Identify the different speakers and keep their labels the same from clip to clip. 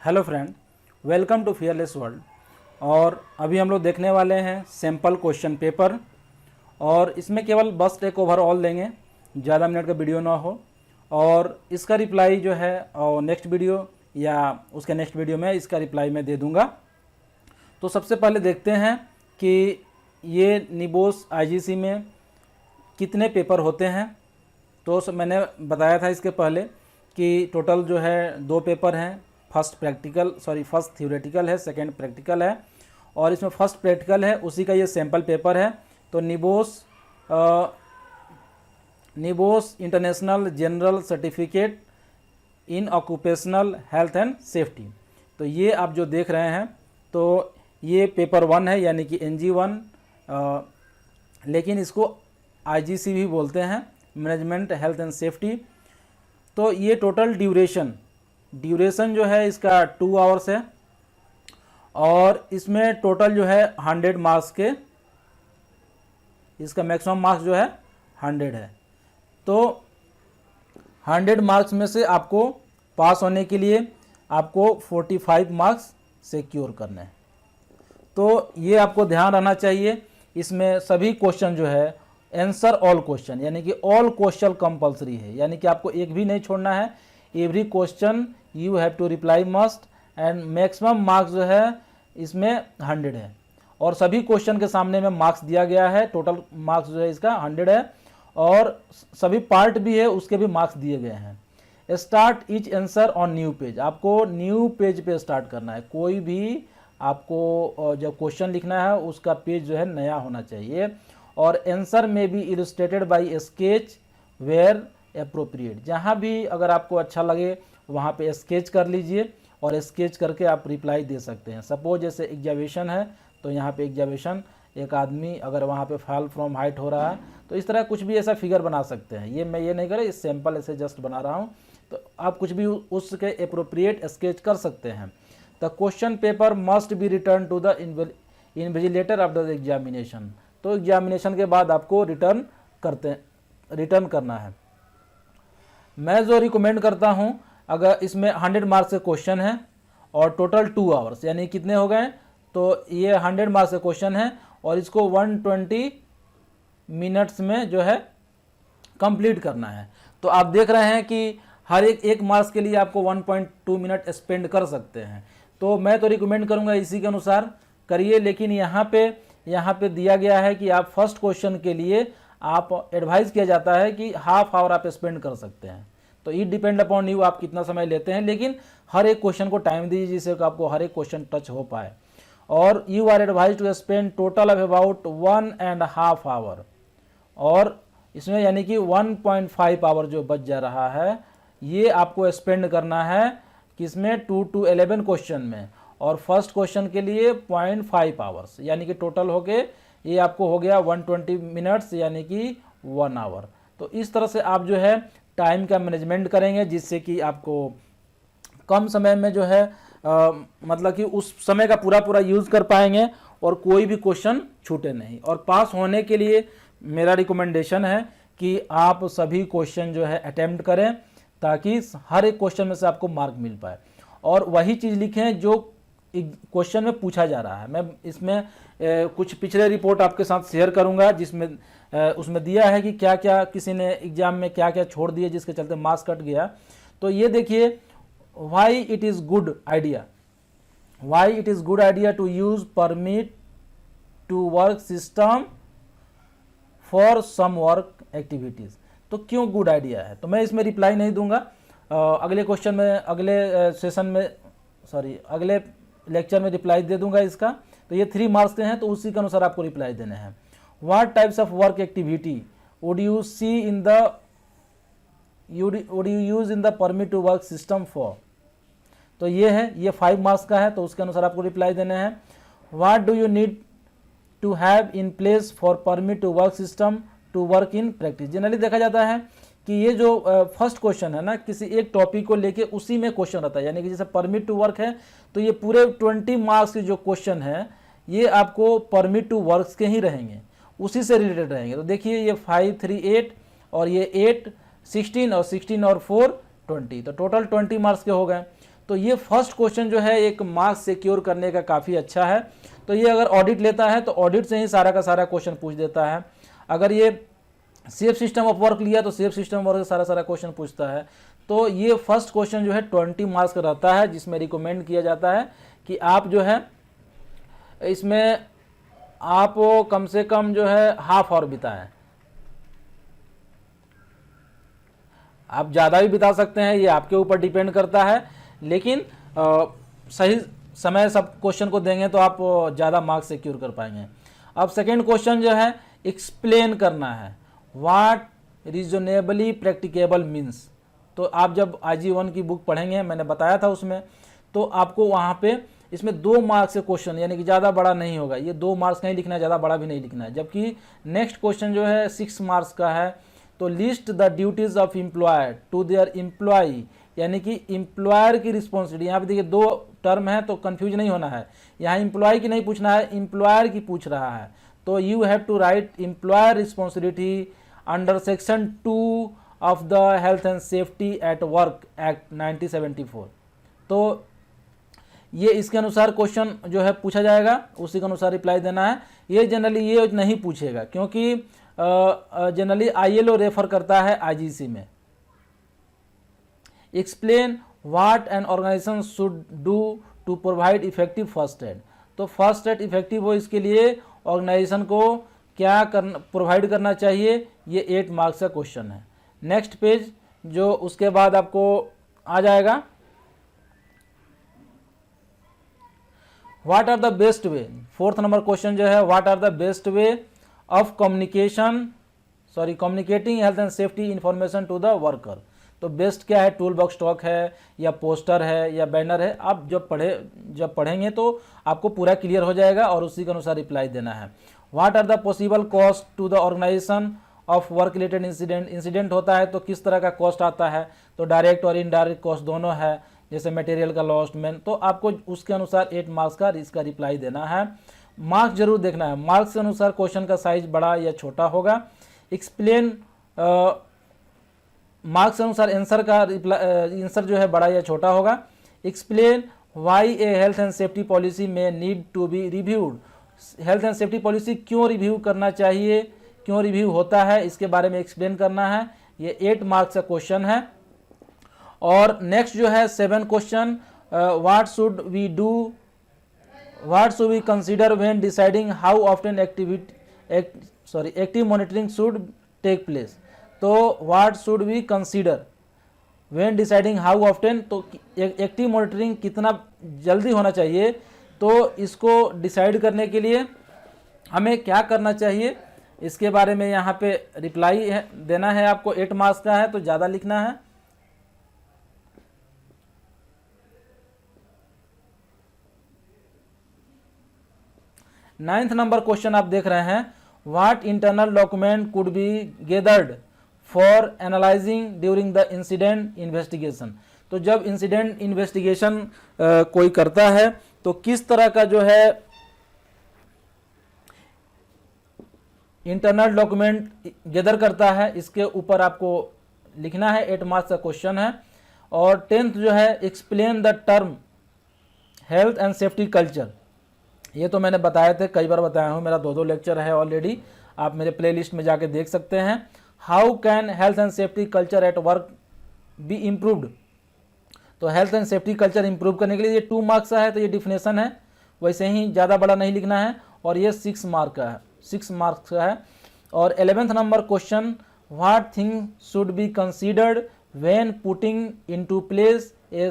Speaker 1: Hello friend, welcome to fearless world. और अभी हम लोग देखने वाले हैं सैम्पल क्वेश्चन पेपर, और इसमें केवल बस एक ओवरऑल देंगे, ज़्यादा मिनट का वीडियो ना हो। और इसका रिप्लाई जो है नेक्स्ट वीडियो या उसके नेक्स्ट वीडियो में इसका रिप्लाई मैं दे दूंगा। तो सबसे पहले देखते हैं कि ये निबोस आईजीसी में कितने पेपर होते हैं। तो मैंने बताया था इसके पहले कि टोटल जो है 2 पेपर हैं। फर्स्ट थ्योरेटिकल है, सेकंड प्रैक्टिकल है, और इसमें फर्स्ट प्रैक्टिकल है उसी का ये सैम्पल पेपर है। तो निबोस international general certificate in occupational health and safety, तो ये आप जो देख रहे हैं तो ये पेपर 1 है, यानी कि NG1, लेकिन इसको IGC भी बोलते हैं, मैनेजमेंट हेल्थ एंड सेफ्टी। तो ये टोटल ड्यूरेशन जो है इसका 2 आवर्स है, और इसमें टोटल जो है 100 मार्क्स के, इसका मैक्सिमम मार्क्स जो है 100 है। तो 100 मार्क्स में से आपको पास होने के लिए आपको 45 मार्क्स सिक्योर करने हैं। तो ये आपको ध्यान रखना चाहिए। इसमें सभी क्वेश्चन जो है आंसर ऑल क्वेश्चन, यानी कि ऑल क्वेश्चन कंपलसरी है, यानी कि आपको एक भी नहीं छोड़ना है। Every question you have to reply must, and maximum marks जो है इसमें 100 है, और सभी क्वेश्चन के सामने में मार्क्स दिया गया है। टोटल मार्क्स जो है इसका 100 है, और सभी पार्ट भी है उसके भी मार्क्स दिए गए हैं। Start each answer on new page, आपको न्यू पेज पे स्टार्ट करना है। कोई भी आपको जब क्वेश्चन लिखना है उसका पेज जो है नया होना चाहिए। और आंसर में भी illustrated by sketch where appropriate, जहाँ भी अगर आपको अच्छा लगे वहाँ पे स्केच कर लीजिए, और स्केच करके आप रिप्लाई दे सकते हैं। सपोज जैसे एग्जामिनेशन है तो यहाँ पे एग्जामिनेशन, एक आदमी अगर वहाँ पे फॉल फ्रॉम हाइट हो रहा है, तो इस तरह कुछ भी ऐसा फिगर बना सकते हैं। ये मैं ये नहीं कर रहा, इस सैम्पल ऐसे जस्ट बना रहा हूँ, तो आप कुछ भी उसके अप्रोप्रिएट स्केच कर सकते हैं। The question paper must be return to the invigilator of the examination, तो एग्जामिनेशन के बाद आपको रिटर्न करना है। मैं जो रिकमेंड करता हूं, अगर इसमें 100 मार्क्स के क्वेश्चन है और टोटल 2 आवर्स, यानी कितने हो गए, तो ये 100 मार्क्स के क्वेश्चन है, और इसको 120 मिनट्स में जो है कंप्लीट करना है। तो आप देख रहे हैं कि हर एक मार्क्स के लिए आपको 1.2 मिनट स्पेंड कर सकते हैं। तो मैं तो रिकमेंड करूंगा इसी के अनुसार करिए। लेकिन यहाँ पे दिया गया है कि आप फर्स्ट क्वेश्चन के लिए आप एडवाइस किया जाता है कि हाफ आवर आप स्पेंड कर सकते हैं। तो इट डिपेंड अपॉन यू, आप कितना समय लेते हैं, लेकिन हर एक क्वेश्चन को टाइम दीजिए जिससे आपको हर एक क्वेश्चन टच हो पाए। और you are advise to spend total of about 1.5 hour, और इसमें यानी कि 1.5 आवर जो बच जा रहा है ये आपको स्पेंड करना है किसमें, 2 to 11 क्वेश्चन में, और फर्स्ट क्वेश्चन के लिए 0.5 आवर्स, यानी कि टोटल हो गए ये आपको हो गया 120 मिनट्स, यानी कि 1 आवर। तो इस तरह से आप जो है टाइम का मैनेजमेंट करेंगे, जिससे कि आपको कम समय में जो है मतलब कि उस समय का पूरा यूज़ कर पाएंगे, और कोई भी क्वेश्चन छूटे नहीं। और पास होने के लिए मेरा रिकमेंडेशन है कि आप सभी क्वेश्चन जो है अटेम्प्ट करें, ताकि हर एक क्वेश्चन में से आपको मार्क मिल पाए, और वही चीज़ लिखें जो क्वेश्चन में पूछा जा रहा है। मैं इसमें कुछ पिछले रिपोर्ट आपके साथ शेयर करूंगा, जिसमें उसमें दिया है कि क्या क्या किसी ने एग्जाम में क्या क्या छोड़ दिए जिसके चलते मार्क्स कट गया। तो ये देखिए, why it is good idea to use permit to work system for some work activities. तो क्यों गुड आइडिया है, तो मैं इसमें रिप्लाई नहीं दूंगा। अगले क्वेश्चन में, अगले लेक्चर में रिप्लाई दे दूंगा इसका। तो ये 3 मार्क्स के हैं, तो उसी के अनुसार आपको रिप्लाई देने हैं। What types of work activity would you use in the permit to work system for, तो ये है, ये 5 मार्क्स का है, तो उसके अनुसार आपको रिप्लाई देने हैं। What do you need to have in place for permit to work system to work in practice. Generally देखा जाता है कि ये जो फर्स्ट क्वेश्चन है ना, किसी एक टॉपिक को लेके उसी में क्वेश्चन रहता है, यानी कि जैसे परमिट टू वर्क है तो ये पूरे 20 मार्क्स के जो क्वेश्चन है ये आपको परमिट टू वर्क्स के ही रहेंगे, उसी से रिलेटेड रहेंगे। तो देखिए ये 5, 3, 8 और ये 8, 16 और 4 20, तो टोटल 20 मार्क्स के हो गए। तो ये फर्स्ट क्वेश्चन जो है एक मार्क्स सिक्योर करने का काफ़ी अच्छा है। तो ये अगर ऑडिट लेता है तो ऑडिट से ही सारा का सारा क्वेश्चन पूछ देता है। अगर ये सेफ सिस्टम ऑफ वर्क लिया तो सेफ सिस्टम वर्क से सारा क्वेश्चन पूछता है। तो ये फर्स्ट क्वेश्चन जो है 20 मार्क्स का रहता है, जिसमें रिकमेंड किया जाता है कि आप जो है इसमें आप कम से कम जो है हाफ आवर बिताएं। आप ज़्यादा भी बिता सकते हैं, ये आपके ऊपर डिपेंड करता है, लेकिन सही समय सब क्वेश्चन को देंगे तो आप ज़्यादा मार्क्स सिक्योर कर पाएंगे। अब सेकेंड क्वेश्चन जो है एक्सप्लेन करना है, व्हाट रीजनेबली प्रैक्टिकेबल मीन्स। तो आप जब IG1 की बुक पढ़ेंगे, मैंने बताया था उसमें, तो आपको वहाँ पे इसमें 2 मार्क्स से क्वेश्चन, यानी कि ज़्यादा बड़ा नहीं होगा, ये 2 मार्क्स का ही लिखना है, ज़्यादा बड़ा भी नहीं लिखना है। जबकि नेक्स्ट क्वेश्चन जो है 6 मार्क्स का है, तो list the duties of employer to their employ, यानी कि एम्प्लॉयर की रिस्पॉन्सिबिलिटी। यहाँ पे देखिए 2 टर्म है तो कंफ्यूज नहीं होना है, यहाँ एम्प्लॉय की नहीं पूछना है, एम्प्लॉयर की पूछ रहा है। तो you have to write employer responsibility under section 2 of the health and safety at work act 1974। तो ये इसके अनुसार क्वेश्चन जो है पूछा जाएगा, उसी के अनुसार रिप्लाई देना है। ये जनरली ये नहीं पूछेगा, क्योंकि जनरली ILO रेफर करता है IGC में। Explain what an organisation should do to provide effective first aid. तो फर्स्ट एड इफेक्टिव हो, इसके लिए ऑर्गेनाइजेशन को क्या प्रोवाइड करना चाहिए, ये 8 मार्क्स का क्वेश्चन है। नेक्स्ट पेज जो उसके बाद आपको आ जाएगा, what are the best way. 4th number question जो है, what are the best way of communicating health and safety information to the worker. तो बेस्ट क्या है, टूल बॉक्स टॉक है या पोस्टर है या बैनर है। आप जब पढ़ेंगे तो आपको पूरा क्लियर हो जाएगा और उसी के अनुसार रिप्लाई देना है। What are the possible cost to the organisation of work related incident. Incident होता है तो किस तरह का कॉस्ट आता है, तो डायरेक्ट और इनडायरेक्ट कॉस्ट दोनों है, जैसे मटेरियल का लॉस्ट मैन। तो आपको उसके अनुसार 8 मार्क्स का इसका रिप्लाई देना है। मार्क्स जरूर देखना है, मार्क्स के अनुसार क्वेश्चन का साइज बड़ा या छोटा होगा। एक्सप्लेन मार्क्स के अनुसार आंसर का आंसर जो है बड़ा या छोटा होगा। Explain why a health and safety policy may need to be reviewed. Health and safety policy क्यों रिव्यू करना चाहिए, क्यों रिव्यू होता है, इसके बारे में एक्सप्लेन करना है। ये 8 मार्क्स का क्वेश्चन है। और नेक्स्ट जो है 7 question, what should we do, what should we consider when deciding how often active monitoring should take place. तो what should we consider when deciding how often, तो एक्टिव मॉनिटरिंग कितना जल्दी होना चाहिए, तो इसको डिसाइड करने के लिए हमें क्या करना चाहिए, इसके बारे में यहाँ पे रिप्लाई देना है आपको। 8 मार्क्स का है तो ज़्यादा लिखना है। नाइन्थ नंबर क्वेश्चन आप देख रहे हैं, what internal document could be gathered for analysing during the incident investigation. तो जब इंसिडेंट इन्वेस्टिगेशन कोई करता है तो किस तरह का जो है इंटरनल डॉक्यूमेंट गेदर करता है, इसके ऊपर आपको लिखना है। 8 मार्क्स का क्वेश्चन है। और 10th जो है, explain the term health and safety culture. ये तो मैंने बताए थे, कई बार बताया हूँ, मेरा 2 लेक्चर है ऑलरेडी, आप मेरे प्लेलिस्ट में जाके देख सकते हैं। How can health and safety culture at work be improved. तो health and safety culture improve करने के लिए ये 2 मार्क्स का है, तो ये डिफिनेशन है, वैसे ही ज़्यादा बड़ा नहीं लिखना है। और ये 6 मार्क्स का है। और 11th number question, what thing should be considered when putting into place a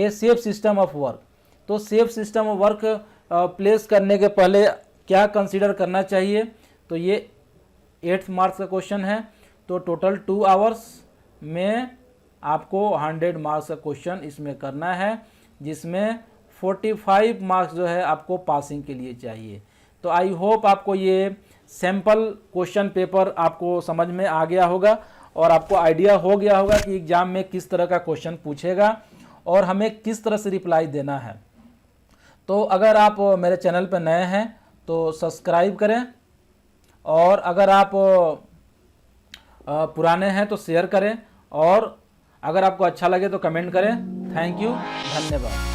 Speaker 1: safe system of work. तो safe system of work place करने के पहले क्या कंसीडर करना चाहिए, तो ये 8th मार्क्स का क्वेश्चन है। तो टोटल 2 आवर्स में आपको 100 मार्क्स का क्वेश्चन इसमें करना है, जिसमें 45 मार्क्स जो है आपको पासिंग के लिए चाहिए। तो आई होप आपको ये सैम्पल क्वेश्चन पेपर आपको समझ में आ गया होगा और आपको आइडिया हो गया होगा कि एग्ज़ाम में किस तरह का क्वेश्चन पूछेगा और हमें किस तरह से रिप्लाई देना है। तो अगर आप मेरे चैनल पर नए हैं तो सब्सक्राइब करें, और अगर आप पुराने हैं तो शेयर करें, और अगर आपको अच्छा लगे तो कमेंट करें। थैंक यू, धन्यवाद।